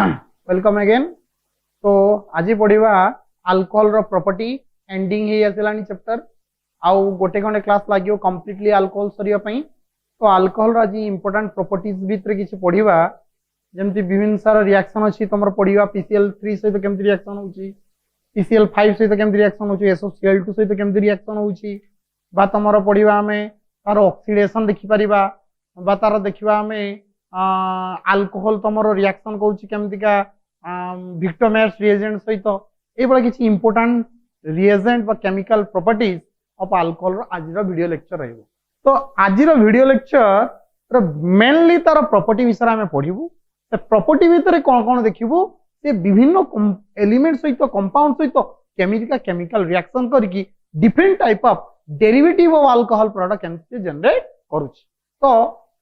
Welcome again. तो आज पढ़ा अल्कोहल रो प्रॉपर्टी एंडिंग ही आसलानी चैप्टर आउ गोटे खंडे क्लास लगे कंप्लीटली अल्कोहल सरिया पई। तो अल्कोहल आज इंपोर्टेंट प्रॉपर्टीज भितर किसी पढ़ा जमती विभिन्न सारा रिएक्शन अच्छी तुम पढ़ा PCl3 सहित केमती रिएक्शन होची, PCl5 सहित केमती रिएक्शन होची, SOCl2 सहित केमती रिएक्शन होची बा तुम पढ़ा आम तार ऑक्सीडेशन देखि परिबा बा तार देखिबा आमे अल्कोहल तुम रिएक्शन करूची केमतिका विक्टोमेर्स रिएजेंट सहित ये किसी इंपोर्टेंट रिएजेंट बा केमिकल प्रॉपर्टीज ऑफ अल्कोहल आज वीडियो लेक्चर रहिबो। तो आज वीडियो लेक्चर मेनली तार प्रॉपर्टी विषय आम पढ़ू। प्रॉपर्टी भितर कौन कौन देखिबू से विभिन्न एलिमेंट सहित कंपाउंड सहित केमिका केमिकल रिएक्शन करके different type of derivative of alcohol product केमती जनरेट करूची। तो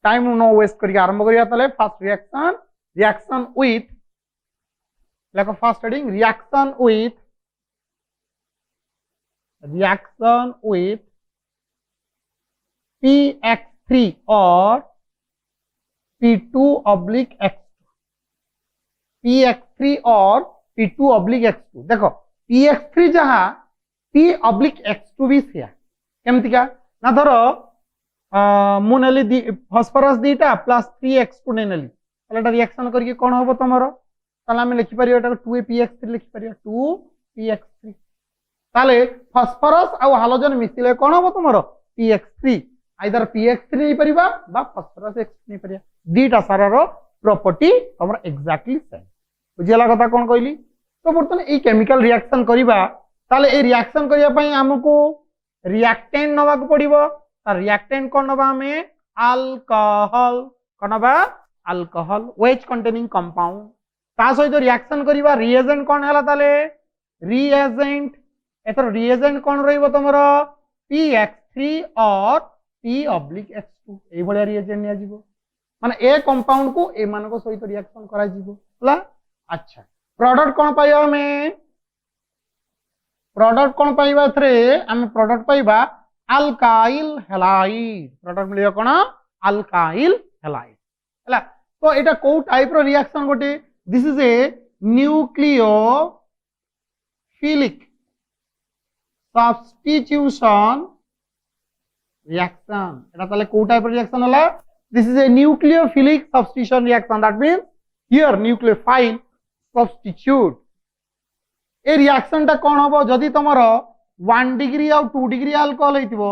टाइम नो वेस्ट करके आरंभ करिया तले first reaction with like first heading reaction with PX3 और P2/X2 PX3 और P2/X2 देखो PX3 जहां P/X2 भी सिया केमती का ना धरो मुनेली फॉस्फोरस दीटा प्लस 3x2 नेनेली ताले रिएक्शन करके कोन होबो तमरो ताले हम लिखि परियो एटा 2PX3 लिखि परियो 2PX3 ताले फॉस्फोरस आ हालोजन मिसिले कोन होबो तमरो PX3 आइदर PX3 नहीं परिबा बा फॉस्फोरस X नहीं परिया दीटा सारारो प्रॉपर्टी हमर एग्जैक्टली सेम बुझियाला कथा कोन कहली। तो बर्तन ए केमिकल रिएक्शन करिबा ताले ए रिएक्शन करिया पई हमको रिएक्टेंट नवा को पड़िबो। रिएक्टेंट कौन नबा हमें अल्कोहल कौन नबा अल्कोहल वेज कंटेनिंग कंपाउंड ता सहित रिएक्शन करिबा रिएजेंट कौन हला ताले रिएजेंट एतर रिएजेंट कौन रहइबो तमरो PX3 और P/X2 ए बळिया रिएजेंट निया जिवो माने ए कंपाउंड को ए मान को सहित रिएक्शन करा जिवो हला। अच्छा प्रोडक्ट कौन पाइबा हमें प्रोडक्ट कौन पाइबा थरे हम प्रोडक्ट पाइबा अल्काइल हैलाइड प्रोडक्ट मिलियो कोन अल्काइल हैलाइड हला। तो एटा को टाइप रो रिएक्शन गोटे this is a nucleophilic substitution reaction एटा ताले को टाइप रो रिएक्शन हला this is a nucleophilic substitution reaction that means here nucleophile substitute a reaction टा कोन होबो जदी तमरो 1 डिग्री और 2 डिग्री अल्कोहल होइतिबो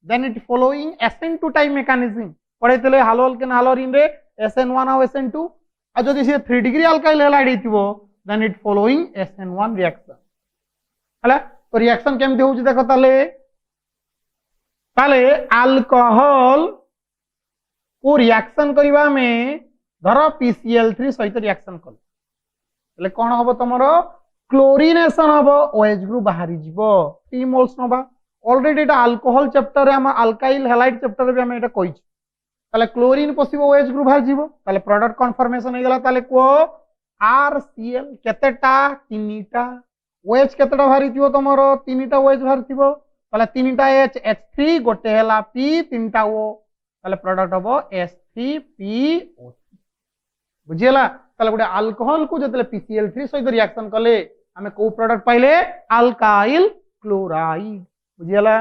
then it following SN2 type mechanism पढैतले हालोल के हालोरिन रे SN1 और SN2 आ जदी से 3 डिग्री अल्काइल हैलाइड होइतिबो then it following SN1 reaction हला। तो रिएक्शन केमते होउची देखो ताले ताले अल्कोहल को रिएक्शन करिवा में धरो PCl3 सहित रिएक्शन कर तले कोन होबो तमरो क्लोरीनेशन हम OH ग्रुप बाहरी जीवो 3 मोल्स नबा ऑलरेडी एटा अल्कोहल चैप्टर हम अल्काइल हैलाइड चैप्टर भी हम एटा कहि ताले क्लोरीन पसिबो OH ग्रुप बाहर जीवो ताले प्रोडक्ट कन्फर्मेशन हे गेला ताले को RCl केतेटा तीनटा OH केतेटा बाहरी थिबो तमरो तीनटा OH बाहर थिबो ताले तीनटा H3 गोटे हैला P तीनटा O ताले प्रोडक्ट हबो S3PO बुझियला। ताले गोटे अल्कोहल को जतले PCl3 सहित रिएक्शन कले हमें को प्रोडक्ट पाइले अल्काइल क्लोराइड बुझियला।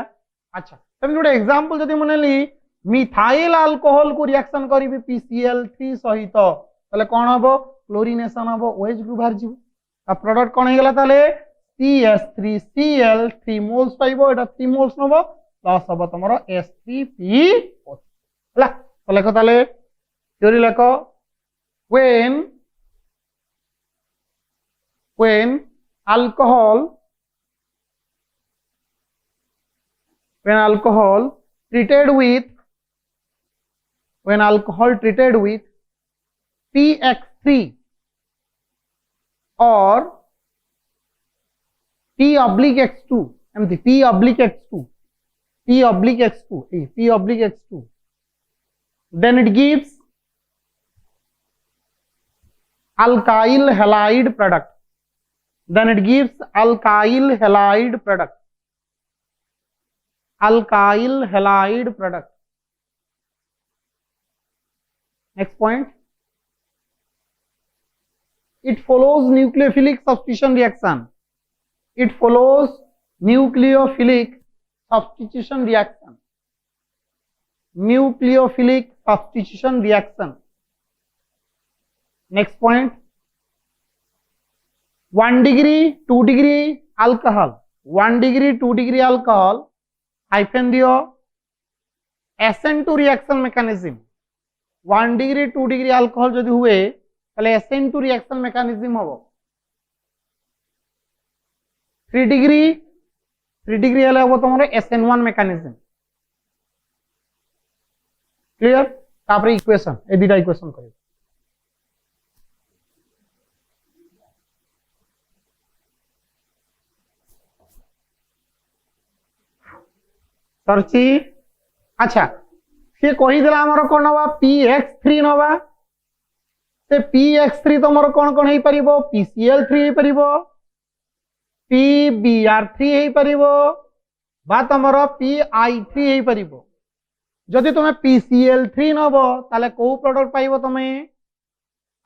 अच्छा तब गोटे एग्जांपल जदी मनली मिथाइल अल्कोहल को रिएक्शन करिबे PCl3 सहित ताले कोन हबो क्लोरीनेशन हबो OH ग्रुप बाहर जिवो आ प्रोडक्ट कोन हे गेला ताले CS3Cl 3 मोल्स पाइबो एटा 3 मोल्स नबो प्लस हबो तमरो S3PO हला। तो लेखो ताले theory लेखो when alcohol treated with PX3 or P/X2 एमती P/X2 then it gives alkyl halide product alkyl halide product next point it follows nucleophilic substitution reaction. It follows nucleophilic substitution reaction. Nucleophilic substitution reaction. Next point. 1 degree, 2 degree alcohol. 1 degree, 2 degree alcohol. Hyphen dio. SN2 reaction mechanism. 1 degree, 2 degree alcohol जदि हुए ताले SN2 reaction mechanism होबो. 3 degree हेले होबो तमरो SN1 mechanism. Clear? तापरे equation ए दुटा equation करियो. सरची अच्छा सी कही देला हमर कोन नवा px3 नवा से px3 तमरो कोन हेई परिबो pCl3 हेई परिबो pBr3 हेई परिबो बा तमरो pI3 हेई परिबो जदि तुमे pCl3 नबो ताले को प्रोडक्ट पाइबो तुमे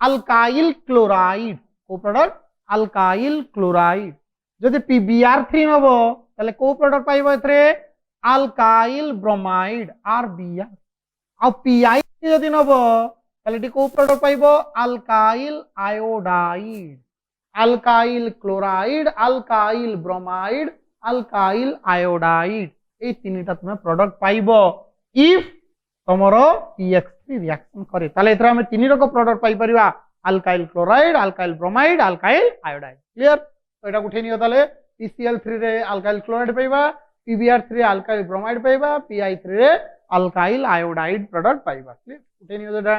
अल्काइल क्लोराइड को प्रोडक्ट अल्काइल क्लोराइड जदि pBr3 नबो ताले को प्रोडक्ट पाइबो एथरे अल्काइल ब्रोमाइड RBr आ pI जदि नबो ताले को प्रोडक्ट पाइबो alkyl iodide alkyl chloride alkyl bromide alkyl iodide ए तीनटा तुमे प्रोडक्ट पाइबो इफ तमरो px3 रिएक्शन करे ताले एथरा हम तीन रक प्रोडक्ट पाइ परिबा alkyl chloride alkyl bromide alkyl iodide clear तो एटा उठे नियो ताले pCl3 रे अल्काइल क्लोराइड पाइबा pBr3 अल्काइल ब्रोमाइड पाइबा pI3 रे अल्काइल आयोडाइड प्रोडक्ट पाइबा क्लियर उठे नियो एटा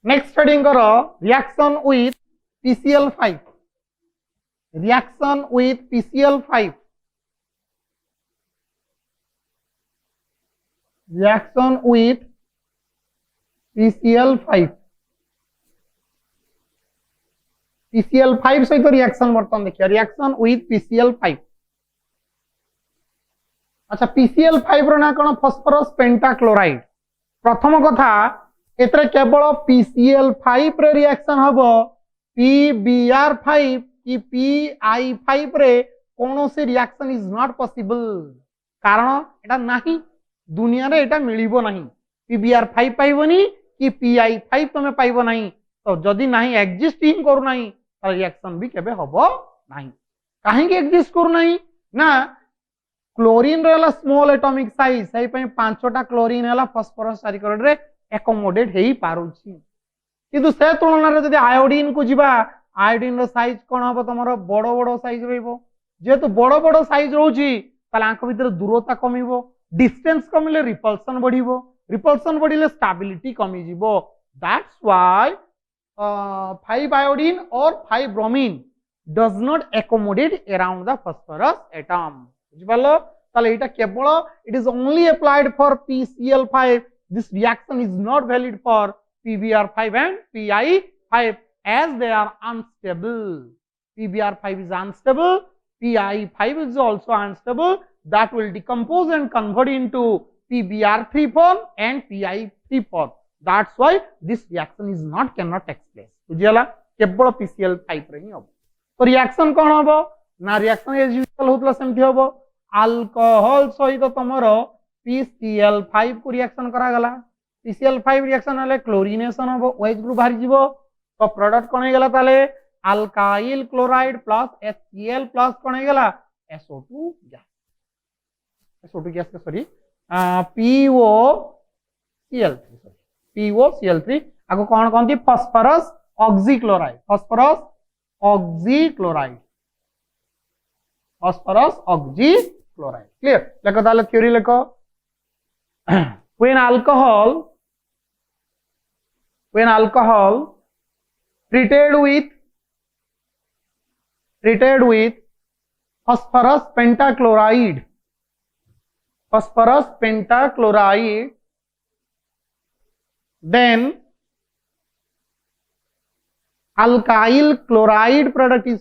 नेक्स्ट स्टडिंग करो reaction with PCl5 reaction with PCl5 reaction with PCl5 PCl5 सहित रिएक्शन बर्तन देखिए रिएक्शन विथ PCl5 अच्छा PCl5 रो ना कोन फास्फोरस पेंटाक्लोराइड प्रथम कथा एतरे केवल PCl5 रे रिएक्शन हबो PBr5 कि PI5 रे कोनोसी रिएक्शन इज नॉट पॉसिबल कारण एटा नाही दुनिया रे एटा मिलिबो नाही pBr5 पाइबोनी कि pI5 तमे पाइबो नाही तो जदी नाही एग्जिस्ट इन करू नाही त रिएक्शन भी केबे हबो नाही काहे कि एग्जिस्ट करू नाही ना क्लोरीन रेला स्मॉल एटॉमिक साइज सही पई पांचटा क्लोरीन हैला फास्फोरस साइक्लोराइड रे एकोमोडेट हेई पारुची किंतु से तुलना रे जदी आयोडीन को जिबा आयोडीन रो साइज कोन हबो तमरो बड़ो बड़ो साइज रहइबो जेतु बड़ो बड़ो साइज रहउची ताले आंख भीतर दूरता कमिबो डिस्टेंस कमिले रिपल्सन बढ़िबो रिपल्सन बढ़िले स्टेबिलिटी कमी जिवो that's why 5 iodine or 5 bromine does not accommodate around the phosphorus atom बुझिपालो ताले एटा केवल it is only applied for PCl5 this reaction is not valid for PBr5 and PI5 as they are unstable PBr5 is unstable PI5 is also unstable that will decompose and convert into PBr3 form and PI3 form. That's why this reaction is not cannot take place. बुझियला केवल PCl5 रे ही हो तो reaction कोन होबो ना reaction as usual होतला सेमथि होबो alcohol सहित तमरो PCl5 को रिएक्शन करा गला PCl5 रिएक्शन हले क्लोरीनेशन होबो OH ग्रुप बाहर जीवो तो प्रोडक्ट कोन हे गला ताले alkyl chloride plus HCl plus कोन हे गला SO2 गैस SO2 गैस के सॉरी POCl3 आगो कौन कौन थी फास्फोरस ऑक्सीक्लोराइड क्लियर लेको ताले theory लेको when alcohol treated with phosphorus pentachloride then alkyl chloride product is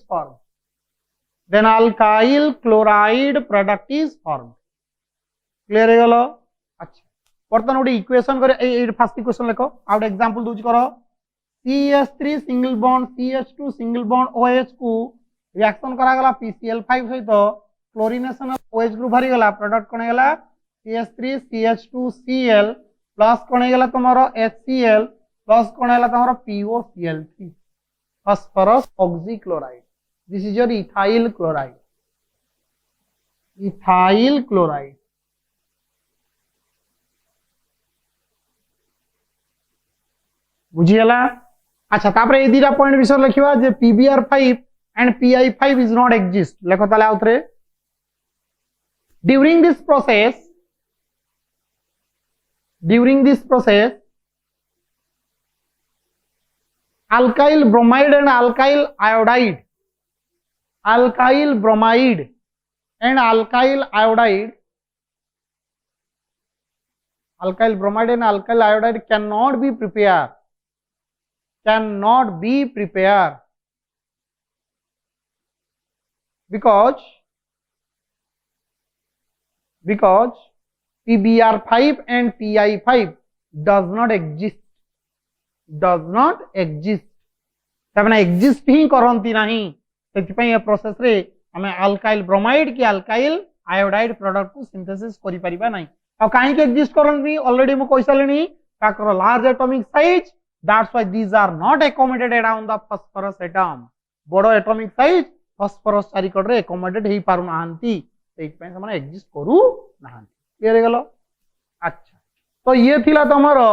formed clear है गलो अच्छा बर्तमान गोटे इक्वेशन करे फर्स्ट इक्वेशन लिख आउट एग्जांपल दूची करो CH3 single bond CH2 single bond OH को रिएक्शन करा गला PCl5 सहित क्लोरीनेशन OH ग्रुप भरी गला प्रोडक्ट कोन गला CH3 CH2 Cl प्लस कोन गला तमरो HCl प्लस कोन गला तमरो POCl3 phosphorus oxychloride. This is your ethyl chloride. Ethyl chloride. बुझीगला अच्छा तापरे ए दीटा पॉइंट विषय लिखिबा जे PBr5 and PI5 is not exist लेखो ताले आउतरे during this process alkyl bromide and alkyl iodide alkyl bromide and alkyl iodide alkyl bromide and alkyl iodide cannot be prepared because PBr5 and PI5 does not exist तबना exist ही करंती नाही सेति पई ए process रे हमें अल्काइल ब्रोमाइड की अल्काइल आयोडाइड प्रोडक्ट को सिंथेसिस करि परिबा नाही आ काहे के एग्जिस्ट करंती ऑलरेडी मो कहि सालेनी ताकर large atomic size that's why these are not accommodated around the phosphorus atom बड़ो एटॉमिक साइज फास्फोरस चारिकड रे अकोमोडेट हे पारु नाहंती सेति पई समान एग्जिस्ट करू नाहंती क्लियर हे गेलो अच्छा तो ये थिला तमरो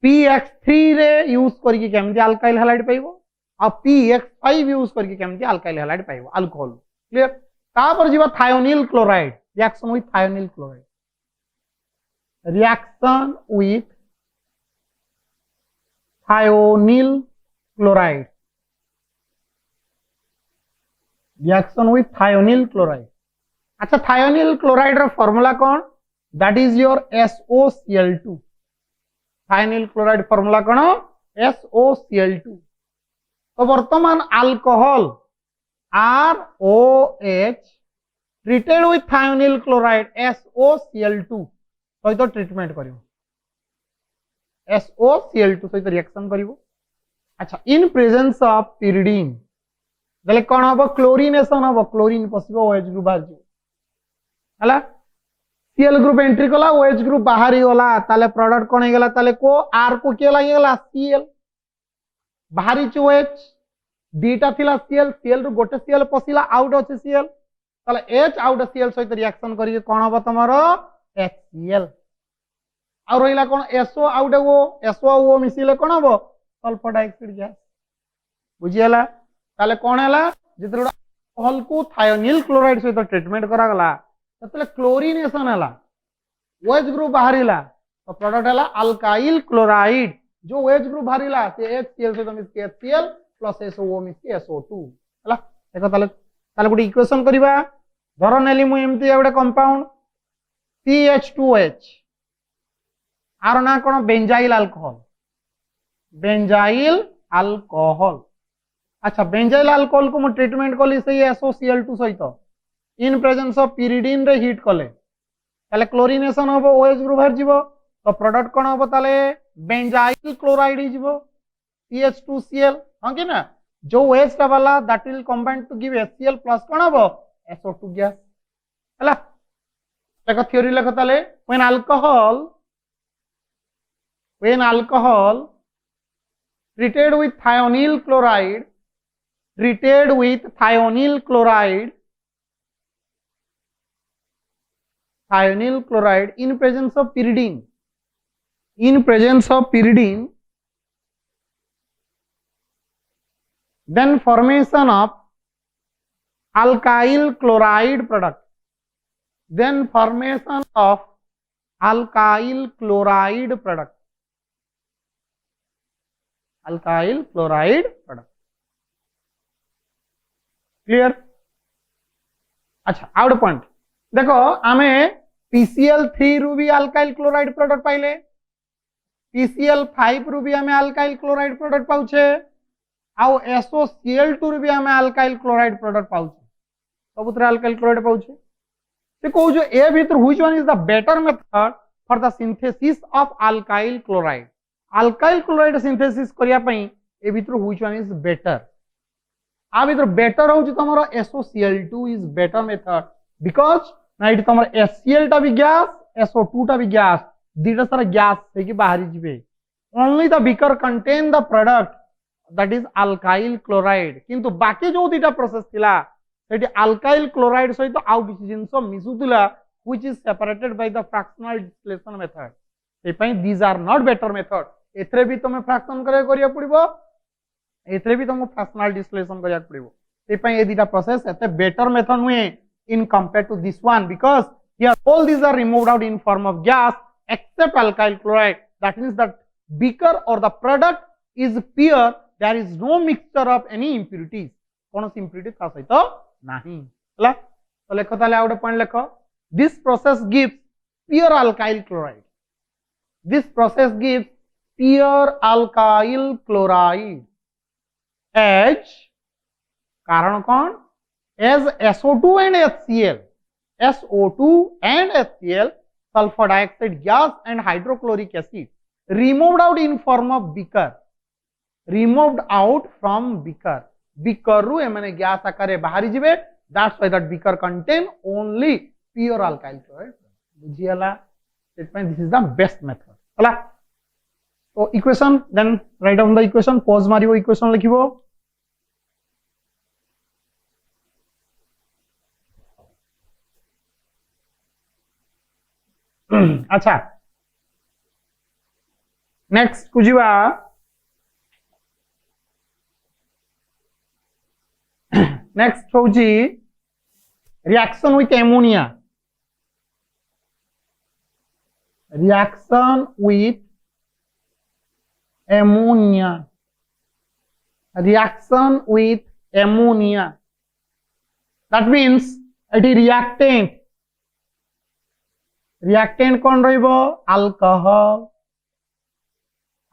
PX3 रे यूज करके केमती अल्काइल हैलाइड पाइबो आ PX5 यूज करके केमती अल्काइल हैलाइड पाइबो अल्कोहल क्लियर तापर जीवा thionyl chloride reaction with thionyl chloride reaction with thionyl chloride अच्छा थायोनिल क्लोराइड रा फार्मूला कौन that is your SOCl2 thionyl chloride formula कौन SOCl2 तो वर्तमान alcohol ROH treated with thionyl chloride SOCl2 सहित treatment करिवो SOCl2 सहित रिएक्शन करिवो अच्छा in presence of pyridine देले कोन हबो क्लोरीनेशन हबो क्लोरीन पसिबो OH ग्रुप बाहर जो हला Cl ग्रुप एंट्री कला OH ग्रुप बाहर ही होला ताले प्रोडक्ट कोन हे गेला ताले को R को के लागि गेला Cl बाहरी च OH दीटा थिला Cl रु गोटे Cl पसिला आउट अछि Cl ताले H आउट Cl सहित रिएक्शन करी कोन हबो तमरो HCl आ रहिला कोन SO आउट SO मिसिले कोन हबो सल्फर डाइऑक्साइड गैस बुझियला ताले कोन हैला जितरो अल्कोहल को थायोनिल क्लोराइड सहित ट्रीटमेंट करा गला ततले क्लोरीनेशन हैला OH ग्रुप बाहरिला तो प्रोडक्ट हैला अल्काइल क्लोराइड जो OH ग्रुप बाहरिला से HCl सहित मिसके HCl प्लस SO मिसके SO2 हैला देखो ताले गुडी इक्वेशन करिबा धरो नेली मु एमती एवडे कंपाउंड CH2H आर ना कोन बेंजाइल अल्कोहल अच्छा बेंजाइल अल्कोहल को मु ट्रीटमेंट कली से SOCl2 सहित इन प्रेजेंस ऑफ pyridine रे हीट कले ताले क्लोरीनेशन होबो OH ग्रुप बाहर जीवो तो प्रोडक्ट कोन होबो ताले बेंजाइल क्लोराइड जीवो CH2Cl हां कि ना जो OH टा वाला that will combine to give HCl plus कोन होबो SO2 गैस हला देखो थ्योरी लेखो ताले when alcohol treated with thionyl chloride in presence of pyridine then formation of alkyl chloride product clear अच्छा आउट पॉइंट देखो आमे PCl3 रु भी अल्काइल क्लोराइड प्रोडक्ट पाइले PCl5 रु भी आमे अल्काइल क्लोराइड प्रोडक्ट पाउछे आउ SOCl2 रु भी आमे अल्काइल क्लोराइड प्रोडक्ट पाउछे सबुतरे अल्काइल क्लोराइड पाउछे से कहू जो ए भीतर which one is the better method for the synthesis of alkyl chloride synthesis करिया पई ए भितर व्हिच वन इज बेटर आ भितर बेटर होची तमरो SOCl2 is better method because ना इट तमरो HCl टा भी गैस SO2 टा भी गैस दीटा सारा गैस से कि बाहरी जिवे only the beaker contain the product that is alkyl chloride किंतु बाकी जो दीटा प्रोसेस थिला सेठी अल्काइल क्लोराइड सहित आउ किछि जिंस मिसुतिला which is separated by the fractional distillation method ए पई these are not better method एथरे भी तुम फ्रैक्शन करिया पड़िबो एथरे भी तुम फ्रैक्शनल डिस्टिलेशन करिया पड़िबो ए पई ए दीटा प्रोसेस एते बेटर मेथड नुए in compare to this one because here all these are removed out in form of gas except alkyl chloride that means that beaker or the product is pure there is no mixture of any impurities कौन impurity था सहित नहीं हला तो लेखो ताले out point लेखो this process gives pure alkyl chloride this process gives pure alkyl chloride as कारण कौन as SO2 and HCl sulfur dioxide gas and hydrochloric acid removed out in form of beaker removed out from beaker ru emane gas akare bahari jibe that's why that beaker contain only pure alkyl chloride bujhiala that means this is the best method hala so equation then write down the equation pause maribo equation likhibo अच्छा next कुजिवा next होची reaction with ammonia reaction with ammonia that means it is reactant कौन रहिबो alcohol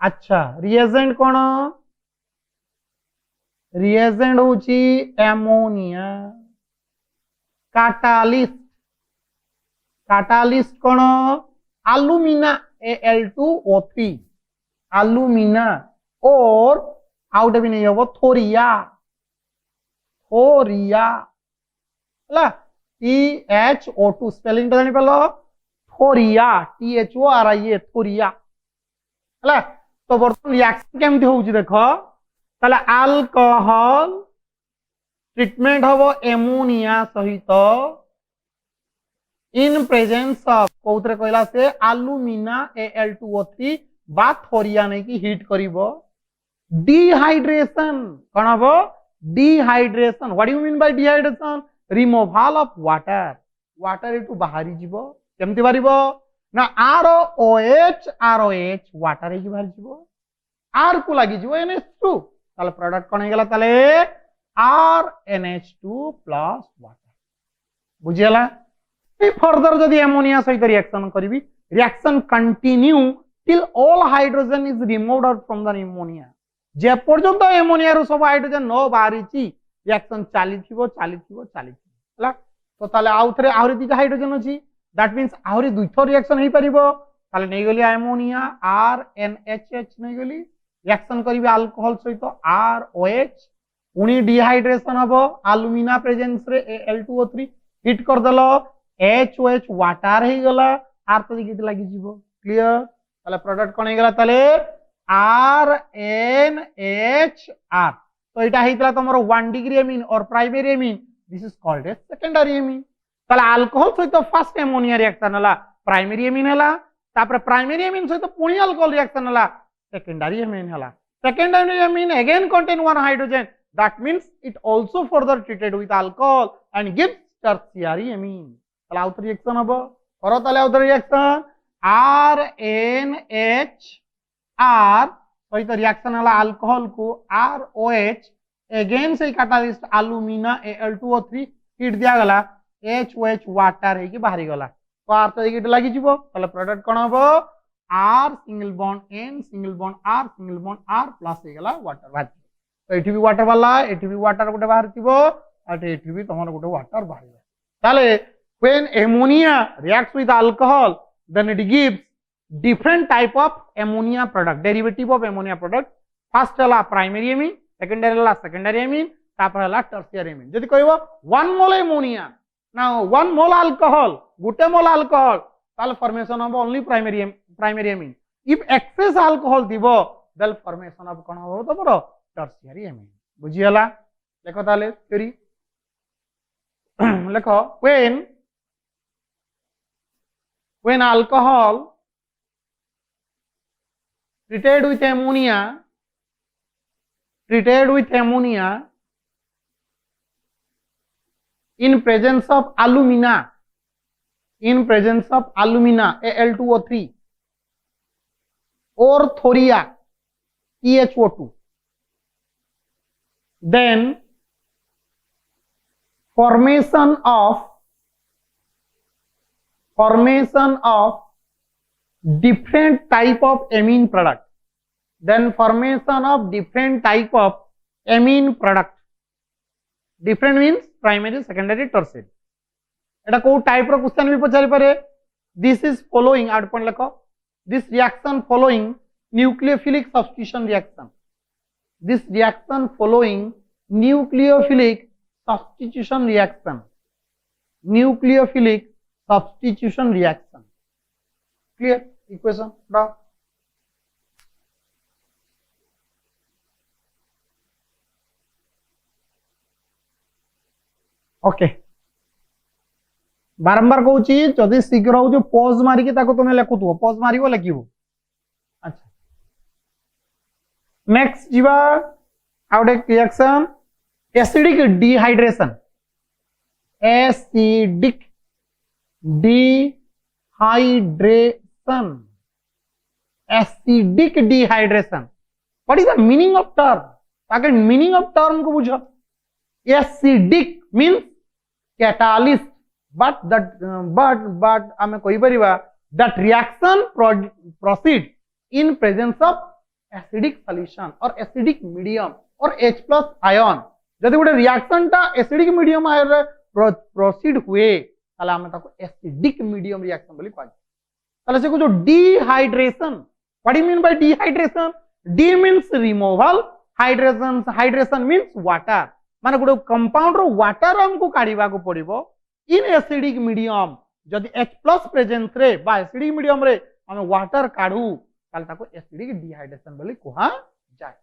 अच्छा reagent कौन reagent होची ammonia catalyst कौन alumina Al2O3 alumina और out भी नहीं होबो थोरिया हला THO2 स्पेलिंग तो जानि पेलो थोरिया THORIA थोरिया हला तो बर्तन रिएक्शन केमति होउची देखो ताले अल्कोहल ट्रीटमेंट होबो एमोनिया सहित इन प्रेजेंस ऑफ कोउतरे कहला से alumina Al2O3 बा थोरिया नै की हीट करिवो डिहाइड्रेशन कोन हबो dehydration what do you mean by dehydration removal of water इटू बाहरी जीवो केमति बारिबो ना ROH वाटर हे की बाहरी जीवो R को लागि जीवो NH2 ताले प्रोडक्ट कोन हे गेला ताले RNH2 प्लस वाटर बुझियला फर्दर जदि एमोनिया सहित रिएक्शन करिवि reaction continue till all hydrogen is removed out from the ammonia जे पर्यंत एमोनिया रो सब हाइड्रोजन न बाहरिची रिएक्शन चालिथिबो हला तो ताले आउथरे आउरी दिटा हाइड्रोजन अछि दैट मींस आउरी दुइथो रिएक्शन हे परिबो ताले नै गली एमोनिया RNHH नै गली रिएक्शन करिवि अल्कोहल सहित ROH उनी डिहाइड्रेशन हबो अलुमिना प्रेजेंस रे Al2O3 हिट कर देलो HOH वाटर हे गला आर तो किति लागि जीवो क्लियर ताले प्रोडक्ट कोन हे गला ताले RNHR तो एटा हेतला तमरो 1 डिग्री एमीन और primary amine this is called as secondary amine ताले अल्कोहल सहित फर्स्ट एमोनिया रिएक्शन हला प्राइमरी एमीन हला तापर प्राइमरी एमीन सहित पुणी अल्कोहल रिएक्शन हला सेकेंडरी एमीन हला secondary amine again contain one hydrogen that means it also further treated with alcohol and gives tertiary amine ताले आउट रिएक्शन हबो करो ताले आउट रिएक्शन RNHR सहित रिएक्शन हला अल्कोहल को ROH अगेन से कैटालिस्ट अलुमिना Al2O3 हिट दिया गला HOH वाटर हे की बाहरी गला तो आर तो हिट लागि जीवो ताले प्रोडक्ट कोन हबो R single bond N single bond R single bond R plus हे गला वाटर बाहर तो एठी भी वाटर वाला एठी भी वाटर गोटे बाहर थिबो और एठी भी तमन गोटे वाटर बाहर ताले when ammonia reacts with alcohol then it gives different type of ammonia product derivative of ammonia product first हला प्राइमरी एमीन सेकेंडरी हला सेकेंडरी एमीन तापर हला टर्शियरी एमीन जदी कहबो 1 मोल एमोनिया ना 1 मोल अल्कोहल गुटे मोल अल्कोहल ताल formation of only primary amine if excess alcohol दिबो देल फॉर्मेशन ऑफ कोन हो तमरो टर्शियरी एमीन बुझियला देखो ताले थ्योरी देखो when alcohol treated with ammonia in presence of alumina Al2O3 or thoria THO2 then formation of different type of amine product different means primary secondary tertiary एटा को type रो question भी पचारि पारे this is following out point लिखो this reaction following nucleophilic substitution reaction this reaction following nucleophilic substitution reaction clear equation draw okay बारंबार कहूँ जदि शीघ्र हो जो पॉज मारिकी तुम्हें लिखुव पॉज मार लिखो अच्छा नेक्स्ट जीवा आउट एक reaction acidic dehydration what is the meaning of term ताके मीनिंग ऑफ टर्म को बुझो एसिडिक मींस कैटालिस्ट but आमे कहि परिबा that reaction proceed in presence of acidic solution or acidic medium or H plus ion जदि गोटे reaction टा acidic medium आयर रे proceed हुए ताले आमे ताको एसिडिक मीडियम रिएक्शन बोली कहै ताले से को जो dehydration what you mean by dehydration D means removal hydration means water माने गोटे कंपाउंड रो वाटर हमको काढीबा को पड़िबो इन एसिडिक मीडियम जदि H प्लस प्रेजेंस रे बा एसिडिक मीडियम रे हम वाटर काढू ताले ताको एसिडिक डिहाइड्रेशन बोली कहा जाय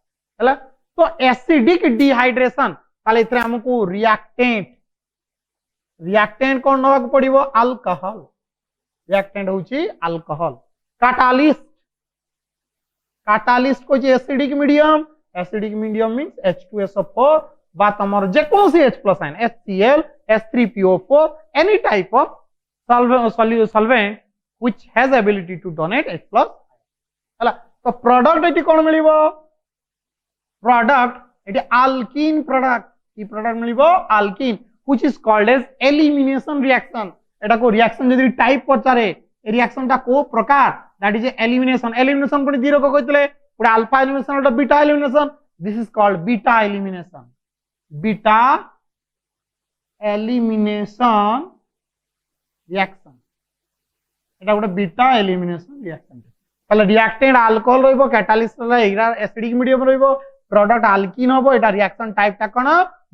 हला तो एसिडिक डिहाइड्रेशन ताले इतरे हमको रिएक्टेंट कोन नवाक पड़िबो अल्कोहल रिएक्टेंट होची अल्कोहल कैटालिस्ट को जे एसिडिक मीडियम मींस H2SO4 बा तमर जे कोन सी H plus ion HCl H3PO4 any type of solvent which has ability to donate H plus हला तो प्रोडक्ट एटी कोन मिलिबो प्रोडक्ट एटी अल्कीन प्रोडक्ट की प्रोडक्ट मिलिबो alkene which is called as elimination reaction एटा को रिएक्शन जदि टाइप पचारे ए रिएक्शन ता को प्रकार that is elimination cone zero को कहतले पुरा अल्फा एलिमिनेशन और beta elimination this is called beta elimination reaction एटा गोटे बीटा एलिमिनेशन रिएक्शन ताले रिएक्टेंट अल्कोहल रहइबो कैटालिस्ट रे एसिडिक मीडियम रहइबो प्रोडक्ट अल्कीन होबो एटा रिएक्शन टाइप ता कोन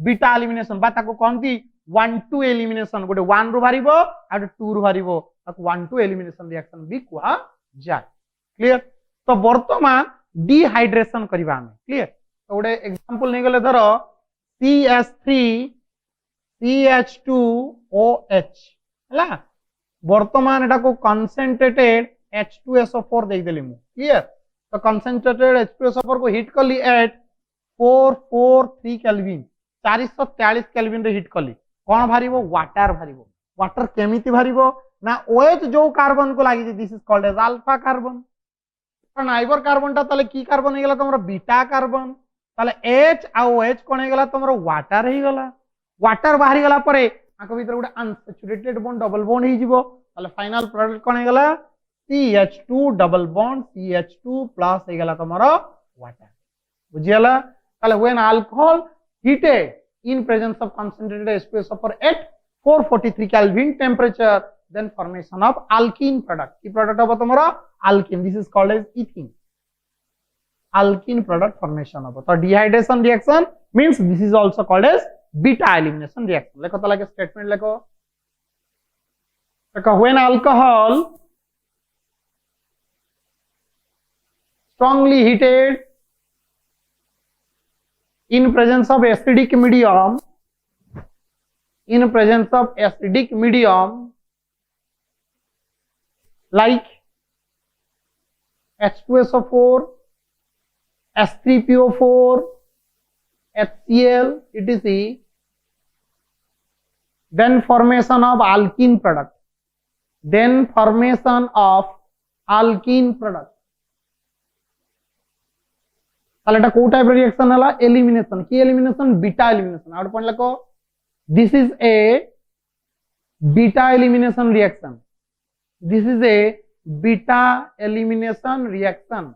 बीटा एलिमिनेशन बा ताको कोनती 1-2 एलिमिनेशन गोटे 1 रु बारिबो आ 2 रु बारिबो ताको 1-2 एलिमिनेशन रिएक्शन भी कुआ जाय क्लियर तो वर्तमान डिहाइड्रेशन करबा हम क्लियर तो गोटे एग्जांपल नै गले धरो CH3CH2OH हला वर्तमान एटा को कंसंट्रेटेड H2SO4 देख देली मु क्लियर तो कंसंट्रेटेड H2SO4 को हिट करली एट 443 केल्विन 443 केल्विन रे हिट करली कोन भारिबो वाटर केमिति भारिबो ना OH जो कार्बन को लागि this is called as alpha carbon और नाइबर कार्बन ता तले की कार्बन हे गेला तमरो बीटा कार्बन ताले H आ OH कोन हे गेला तमरो वाटर हे गेला वाटर बाहरी गेला परे आको भीतर गोटे अनसैचुरेटेड बॉन्ड डबल बॉन्ड हे जिवो ताले फाइनल प्रोडक्ट कोन हे गेला CH2 double bond CH2 plus हे गेला तमरो वाटर बुझियला ताले when alcohol heated in presence of concentrated H2SO4 at 443 Kelvin temperature then formation of alkene product. की product होगा तुम्हारा alkene. This is called as ethene. Alkene product formation होगा. तो dehydration reaction means this is also called as beta elimination reaction. लेको तो लगे statement लेको. लेको when alcohol strongly heated in presence of acidic medium, like H2SO4, H3PO4, HCl, etc. Then formation of alkene product. তাহলে এটা কোন টাইপের reaction হলো elimination কি elimination beta elimination আর point লেখো this is a beta elimination reaction this is a beta elimination reaction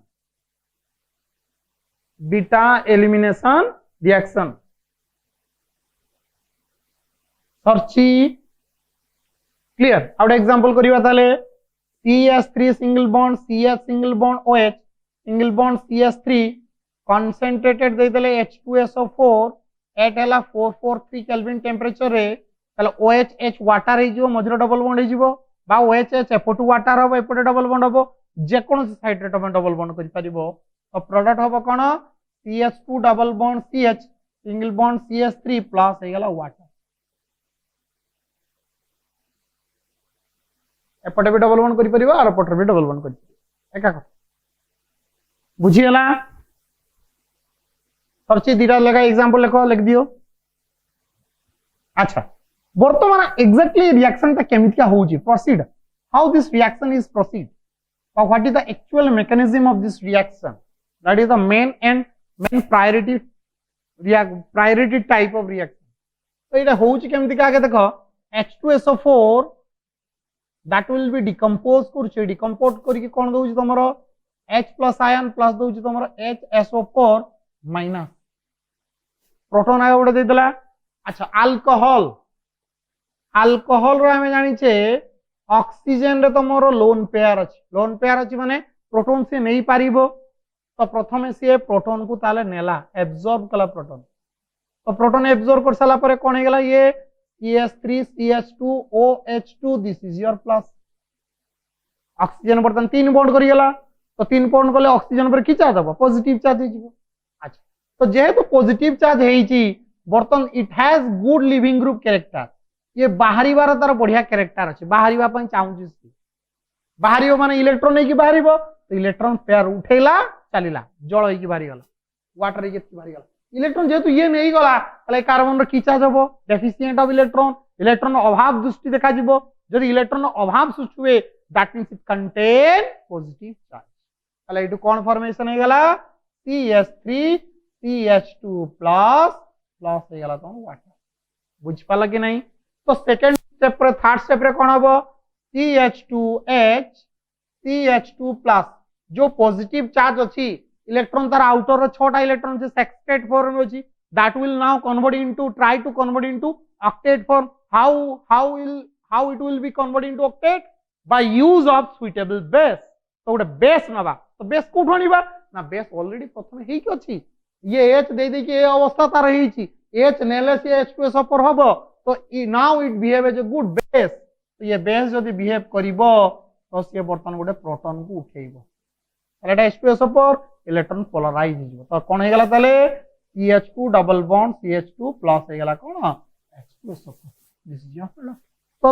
সরছি clear আর एग्जांपल করিবা তাহলে CH3 single bond CH single bond OH single bond CH3 concentrated देइतले H2SO4 एट हला 443 केल्विन टेंपरेचर रे तले OH वाटर हे जिवो मझरे डबल बॉन्ड हे जिवो बा OH एपटू वाटर हबो एपटे डबल बॉन्ड हबो जे कोन साइड रे डबल बॉन्ड करि परिबो तो प्रोडक्ट हबो कोन CH2 double bond CH single bond CH3 plus हे गला वाटर एपटे भी डबल बॉन्ड करि परिबो आर एपटे भी डबल बॉन्ड करि एका कथा बुझी गला सबसे दीटा लगा एग्जांपल लिखो लिख दियो अच्छा वर्तमान एग्जैक्टली रिएक्शन ता केमितिका होउची proceed how this reaction is proceed और what is the actual mechanism of this reaction that is the main priority type of reaction तो एटा होउची केमितिका आगे देखो H2SO4 that will be decompose करछे डिकम्पोज करके कोन दोउची तमरो H+ आयन प्लस दोउची तमरो HSO4 माइनस प्रोटॉन आगे उडे देदला अच्छा अल्कोहल रो हमें जानि छे ऑक्सीजन रे तमरो लोन पेयर अछि माने प्रोटॉन से नहीं पारिबो तो प्रथमे से प्रोटॉन को ताले नेला एब्जॉर्ब कला प्रोटॉन तो प्रोटॉन एब्जॉर्ब कर साला परे कोन हे गेला ये CH3 CH2 OH2 this is your plus oxygen बर्तन 3 बॉन्ड करि गेला तो 3 बॉन्ड करले ऑक्सीजन पर की चार्ज हबो पॉजिटिव चार्ज हे जिवो अच्छा तो जेहेतु पॉजिटिव चार्ज हेइची बर्तन it has good leaving group character ये बाहरी बार तार बढ़िया कैरेक्टर अछि बाहरी बा पई चाहूची बाहरीओ माने इलेक्ट्रॉन नै की बाहरीबो तो इलेक्ट्रॉन पेयर उठेला चलीला जल हे की बाहरी गला वाटर हे की बाहरी गला इलेक्ट्रॉन जेहेतु ये नहीं गला तले कार्बन रो की चार्ज हबो डेफिशिएंट ऑफ इलेक्ट्रॉन अभाव दृष्टि देखा जिवो जदि इलेक्ट्रॉन अभाव सृष्टि हुए that means it contain positive charge तले इटु कोन फॉर्मेशन हे गला CH3 CH2 प्लस हे गला तो वाटर बुझ पाला कि नहीं तो सेकंड स्टेप पर थर्ड स्टेप रे कोन हबो CH2 प्लस जो पॉजिटिव चार्ज अछि इलेक्ट्रॉन तार आउटर रो 6टा इलेक्ट्रॉन से सेक्सटेट फॉर्म में अछि that will now convert into try to convert into octet form how it will be convert into octet by use of suitable base तो गोटे बेस नबा तो बेस कोठो आनिबा ना बेस ऑलरेडी प्रथमे हेइ कि अछि ये H दे दे के अवस्था तार हेइची H नेले से H2SO4 हबो तो now it behave as a good base तो ये बेस जदि बिहेव करिवो तो से बर्तन गोटे प्रोटॉन को उठेइबो एटा H2SO4 इलेक्ट्रॉन पोलराइज हो तो कोन हे गेला ताले CH2 double bond CH2 plus हे गेला कोन H2SO4 this is your product so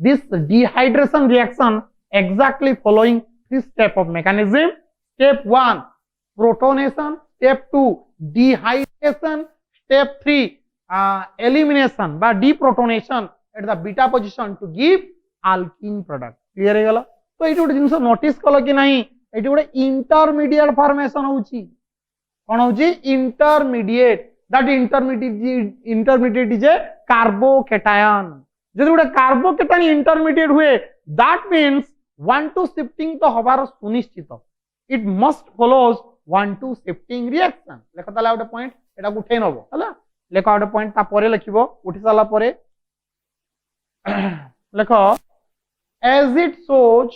this dehydration reaction exactly following three step of mechanism step 1 protonation step 2 dehydration step 3 elimination by deprotonation at the beta position to give alkene product clear हे गेला तो eighty गोटे जिंस notice कलो कि नहीं eighty गोटे intermediate formation होउची कोन होउची intermediate that intermediate is a carbocation जदि गोटे कार्बोकेटायन इंटरमीडिएट हुए दैट मींस 1-2 शिफ्टिंग तो हबार सुनिश्चित it must follows 1-2 shifting reaction लेखो ताला गोटे पॉइंट एटा उठे नबो हला लेखो गोटे पॉइंट ता परे लिखिबो उठी साला परे लेखो as it shows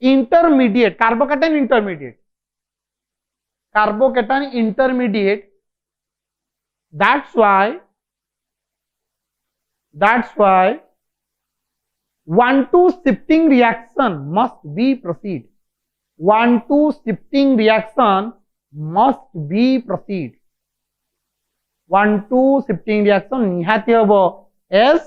intermediate carbocation intermediate, that's why 1,2 shifting reaction must be proceed. 1,2 shifting reaction must be proceed. 1,2 shifting reaction निहाती हबो as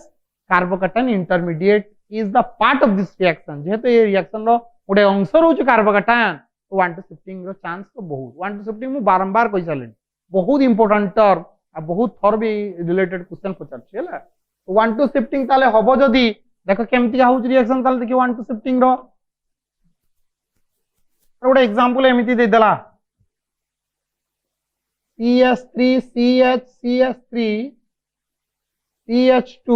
carbocation intermediate is the part of this reaction. जेहेतु ये रिएक्शन रो गोटे अंश रहउछ कार्बोकेटायन, तो 1,2 shifting रो chance तो बहुत. 1,2 shifting मु बारंबार कहि सालेन, बहुत इंपोर्टेंट टर्म आ बहुत थर भी रिलेटेड क्वेश्चन पचार छला. तो 1,2 शिफ्टिंग ताले हबो जदी देखो केमती होउछ रिएक्शन ताले देखि 1,2 शिफ्टिंग रो गोटे एग्जांपल एमिति दे देला. CH3 CH CH3 CH2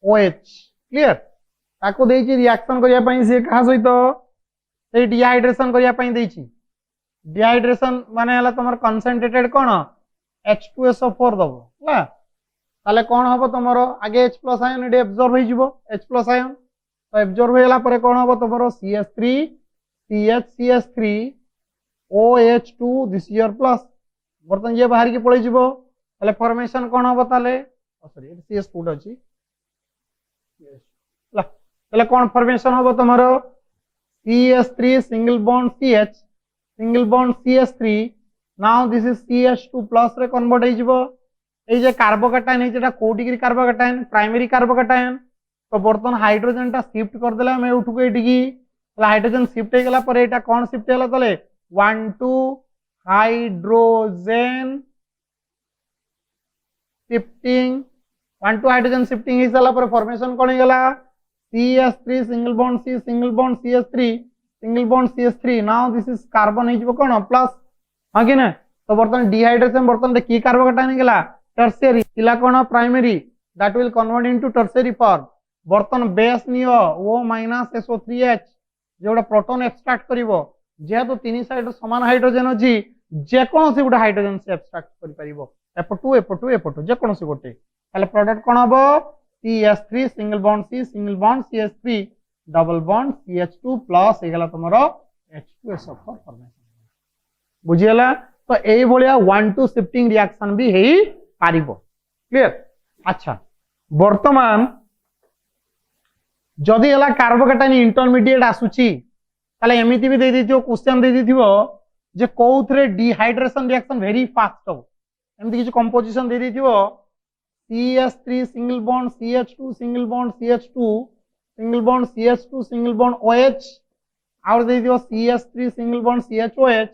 OH clear ताको देछि रिएक्शन करिया पई से कहा सहित से डिहाइड्रेशन करिया पई देछि. डिहाइड्रेशन माने हला तमर कंसंट्रेटेड कोन H2SO4 दबो हला ताले कोन हबो तमरो आगे H+ आयन एडे एब्जॉर्ब होई जिवो H+ आयन, तो एब्जॉर्ब होयला परे कोन हबो तमरो CH3 CH CH3 OH2 this year plus बर्तन ये बाहर की पळै जिवो ताले फॉर्मेशन कोन हबो ताले सॉरी CS फूड अछि ला ताले कोन फॉर्मेशन हबो तमरो CH3 single bond CH single bond CH3 now this is CH2 plus रे कन्वर्ट होई जिवो. ए जे कार्बोकेटायन है जेटा को डिग्री कार्बोकेटायन प्राइमरी कार्बोकेटायन, तो बर्तन हाइड्रोजन टा शिफ्ट कर देला मैं उठु के डिगी हाइड्रोजन शिफ्ट हो गला पर एटा कोन शिफ्ट होला तले 1,2 हाइड्रोजन शिफ्टिंग 1,2 हाइड्रोजन शिफ्टिंग हो साला पर फॉर्मेशन कोन हो गला CH3 single bond C single bond CH3 single bond CH3 now this is carbon हो जिवो कोन प्लस हां कि ना. तो बर्तन डिहाइड्रेशन बर्तन दे की कार्बोकेटायन हो गला टर्शियरी इला कोन primary that will convert into tertiary form. बर्तन बेस नियो O- SO3H जोड़ा प्रोटॉन एक्सट्रैक्ट करिवो जेहेतु तीन साइड समान हाइड्रोजन अछि जे कोनोसी गोटे हाइड्रोजन से एक्सट्रैक्ट करि परिवो एपटू जे कोनोसी गोटे ताले प्रोडक्ट कोन हबो CH3 single bond C single bond CH3 double bond CH2 plus हेगला तमरो H2SO4 फॉर्मेशन बुझियला. तो एई भलिया 1,2 शिफ्टिंग रिएक्शन भी हेई पारिबो क्लियर. अच्छा वर्तमान जदि एला कार्बोकेटायन इंटरमीडिएट आसुची ताले एमिति भी दे दिथियो क्वेश्चन दे दिथियो जे कोउथरे डिहाइड्रेशन रिएक्शन वेरी फास्ट हो एमिति किछ कंपोजिशन दे दिथियो CH3 single bond CH2 single bond CH2 single bond CH2 single bond OH और दे दियो CH3 single bond CHOH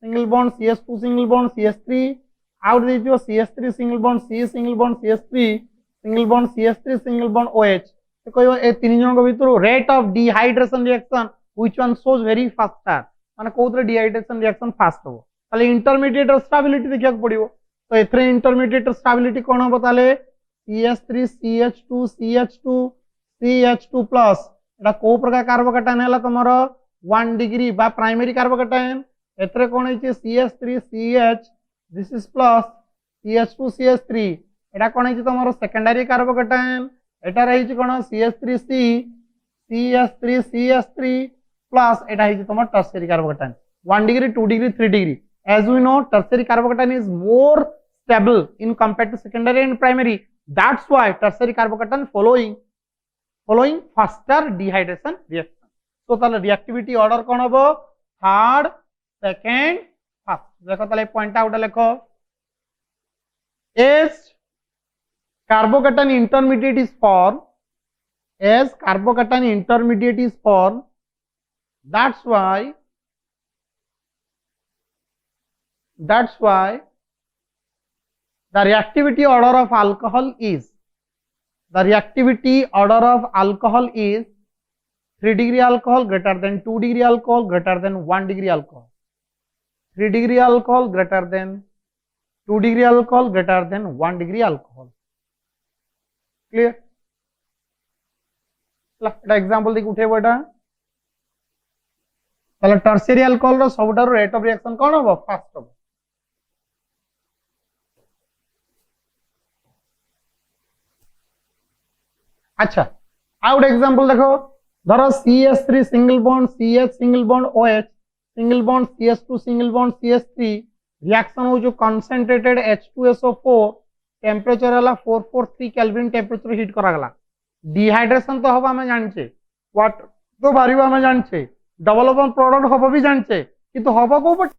single bond CH2 single bond CH3 और दे दियो CH3 single bond C single bond CH3 single bond CH3 single bond OH. तो कहयो ए तीन जन को भीतर rate of dehydration reaction which one shows very faster माने कोउथरे dehydration reaction fast हो ताले इंटरमीडिएट स्टेबिलिटी देखिया पड़िबो. तो एथरे इंटरमीडिएट स्टेबिलिटी कोन हो ताले CH3 CH2 CH2 CH2 plus iota को प्रकार कार्बोकेटायन हला तमरो 1 डिग्री बा प्राइमरी कार्बोकेटायन एथरे कोन है CH3 CH this is plus CH2 CH3 एटा कोन है तमरो सेकेंडरी कार्बोकेटायन एटा रही कोन CH3C CH3 CH3 प्लस एटा है तमरो tertiary carbocation 1 degree 2 degree 3 degree. As we know tertiary carbocation is more stable in compared to secondary and primary, that's why tertiary carbocation following faster dehydration reaction. So ताले reactivity order कोन हबो third second first. देखो ताले point out लिखो as carbocation intermediate is formed that's why the reactivity order of alcohol is 3 degree alcohol greater than 2 degree alcohol greater than 1 degree alcohol, 3 degree alcohol greater than 2 degree alcohol greater than 1 degree alcohol. Clear? एटा example देखि उठेबो एटा ताले tertiary alcohol रो सबटारो rate of reaction कोन होबो fast होबो अच्छा आ गोटे एग्जांपल देखो धर CH3 single bond CH single bond OH single bond CH2 single bond CH3 reaction हो जो कंसंट्रेटेड H2SO4 टेम्परेचर है 443 केल्विन टेम्परेचर हिट करा गला डिहाइड्रेशन तो हवा में जानचे वाटर तो बाहर में जानचे डबल बॉन्ड प्रोडक्ट हबो भी जानचे किंतु हबो को बट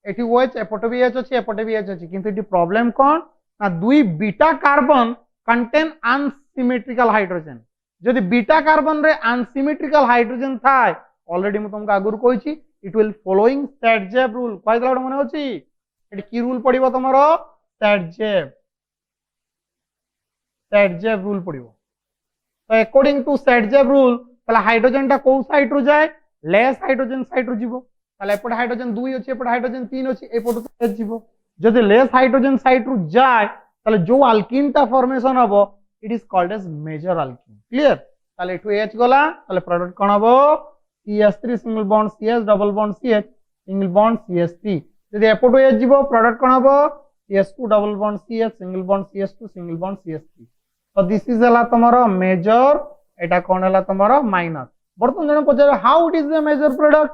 एठी OH एपटे भी H अछि एपटे भी H अछि किंतु एठी प्रॉब्लम कोन ना दुई beta carbon contain unsymmetrical hydrogen जदि बीटा कार्बन रे अनसिमेट्रिकल हाइड्रोजन थाए ऑलरेडी मु तुमको आगुर कहिछि इट विल फॉलोइंग सैडजेव रूल कहि दला मने होछि एठी की रूल पडिबो तमरो सैडजेव रूल पडिबो तो अकॉर्डिंग टू सैडजेव रूल तला हाइड्रोजन टा को साइड रु जाए लेस हाइड्रोजन साइड रु जीवो ताले एपट हाइड्रोजन 2 अछि एपट हाइड्रोजन 3 अछि एपट तो H जीवो जदि लेस हाइड्रोजन साइड रु जाए ताले जो अल्कीन ता फॉर्मेशन हबो it is called as major alkene clear ताले एठु H गला ताले प्रोडक्ट कोन हबो CH3 single bond CH double bond CH single bond CH3 जदि एपट H जीवो प्रोडक्ट कोन हबो CH2 double bond CH single bond CH2 single bond CH3 तो दिस इज हला तमरो मेजर एटा कोन हला तमरो माइनर बर्तन जने पचार how it is the major product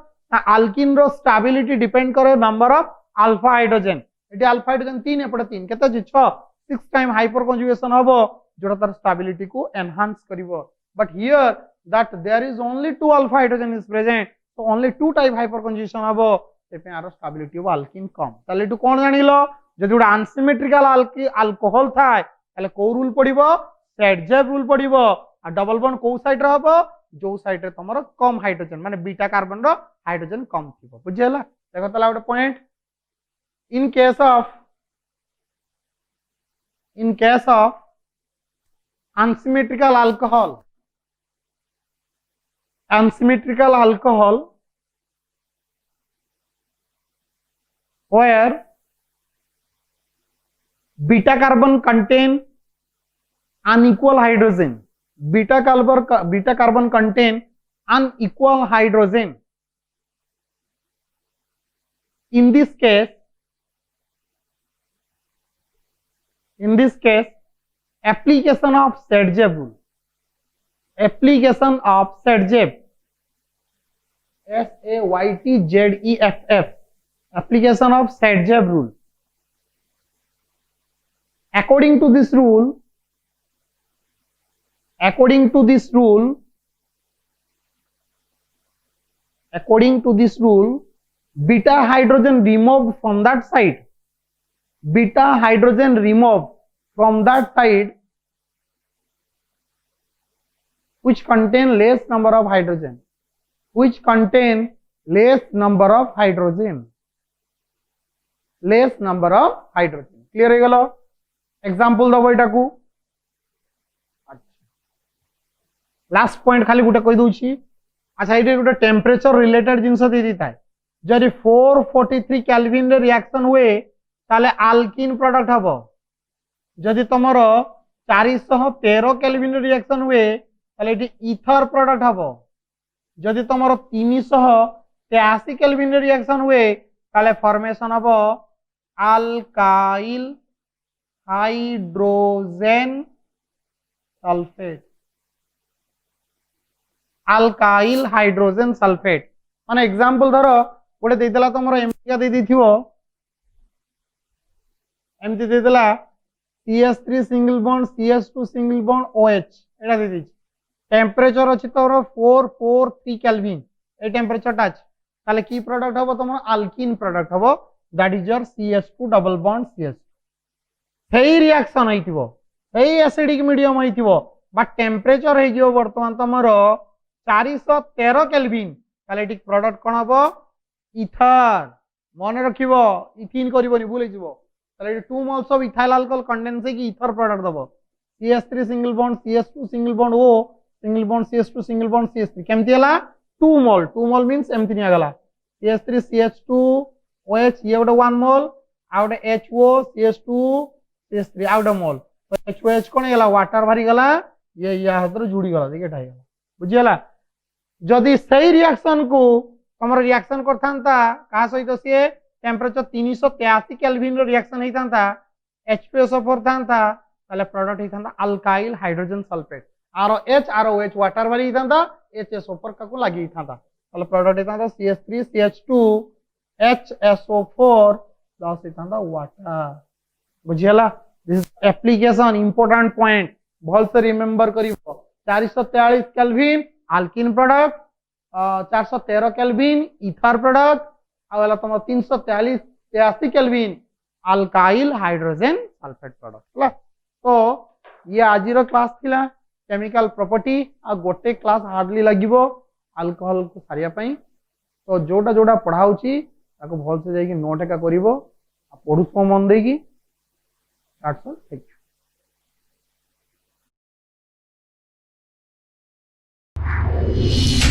alkene रो स्टेबिलिटी डिपेंड करे नंबर ऑफ अल्फा हाइड्रोजन एटी अल्फा हाइड्रोजन 3 एपटे 3 केते अछि 6 टाइम हाइपर कंजुगेशन हबो जोटा तार स्टेबिलिटी को एनहांस करिवो but here that there is only 2 alpha hydrogen is present so only 2 type hyperconjugation हबो एपे आरो स्टेबिलिटी ऑफ अल्कीन कम ताले टू कोन जानिलो जदि उडा अनसिमेट्रिकल अल्कोहल थाए ताले को रूल पडिबो सैडजेव रूल पडिबो आ डबल बॉन्ड को साइड रे हबो जो साइड रे तमरो कम हाइड्रोजन माने बीटा कार्बन रो हाइड्रोजन कम थिबो बुझियला देखो तला गोटे point in case of unsymmetrical alcohol where beta carbon contain unequal hydrogen beta carbon contain unequal hydrogen in this case application of Sadjev rule SAYTZEFF application of Sadjev rule according to this rule beta hydrogen removed from that side which contain less number of hydrogen clear है गलो example दबो एटा को last point खाली गुटे कहि दोछि अच्छा एटे गुटे temperature related जिंस दे दिता है जदि 443 केल्विन रे रिएक्शन हुए ताले अल्कीन प्रोडक्ट हबो जदि तमरो 413 केल्विन रे रिएक्शन हुए ताले एटी ईथर प्रोडक्ट हबो जदि तमरो 383 केल्विन रे रिएक्शन हुए ताले फॉर्मेशन हबो अल्काइल हाइड्रोजन सल्फेट माने एग्जांपल धरो गोटे देदेला तमरो एमटीका दे दिथिवो एमटी देदेला CH3 single bond CH2 single bond OH एटा दे दिछि टेम्परेचर अछि तोरो 443 केल्विन ए टेम्परेचर टच ताले की प्रोडक्ट हबो तमरो अल्कीन प्रोडक्ट हबो that is your CH2 double bond CH हेई रिएक्शन होइतिबो हेई एसिडिक मीडियम होइतिबो बट टेम्परेचर हे जियो वर्तमान तमरो 413 केल्विन ताले एटी प्रोडक्ट कोन हबो ईथर मन रखिबो इथिन करिवोनी भूल जिवो ताले 2 moles of ethyl alcohol condense की ईथर प्रोडक्ट दबो CH3 single bond CH2 single bond O single bond CH2 single bond CH3 केमति हला 2 मोल मींस एमति नि गला CH3 CH2 OH ये गोटे 1 मोल आ गोटे HO CH2 CH3 आ गोटे मोल तो HOH कोन गला वाटर भरी गला ये या हतर जुड़ी गला देखि ठाई गला बुझियला जदि सही रिएक्शन को हमर रिएक्शन करथांता का सहित से टेम्परेचर 383 केल्विन रो रिएक्शन हेतांता H2SO4 थांता ताले प्रोडक्ट हेतांता alkyl hydrogen sulphate R O H water वाली था एच एस ऊपर का लगी था ताले प्रोडक्ट था CH3 CH2 HSO4 प्लस था वाटर बुझीगला दिस एप्लीकेशन इंपोर्टेंट पॉइंट भल से रिमेंबर करिवो 443 kelvin alkene product 413 kelvin ether product आला तुम 343 kelvin alkyl hydrogen sulphate product तो ये आज क्लास थिला केमिकल प्रॉपर्टी आ गोटे क्लास हार्डली लगिवो अल्कोहल को सारिया पई तो जोटा जोटा पढ़ाउची ताको भल से जाई कि नोट का करिवो पढ़ुथो मन देकी दैट्स ऑल थैंक यू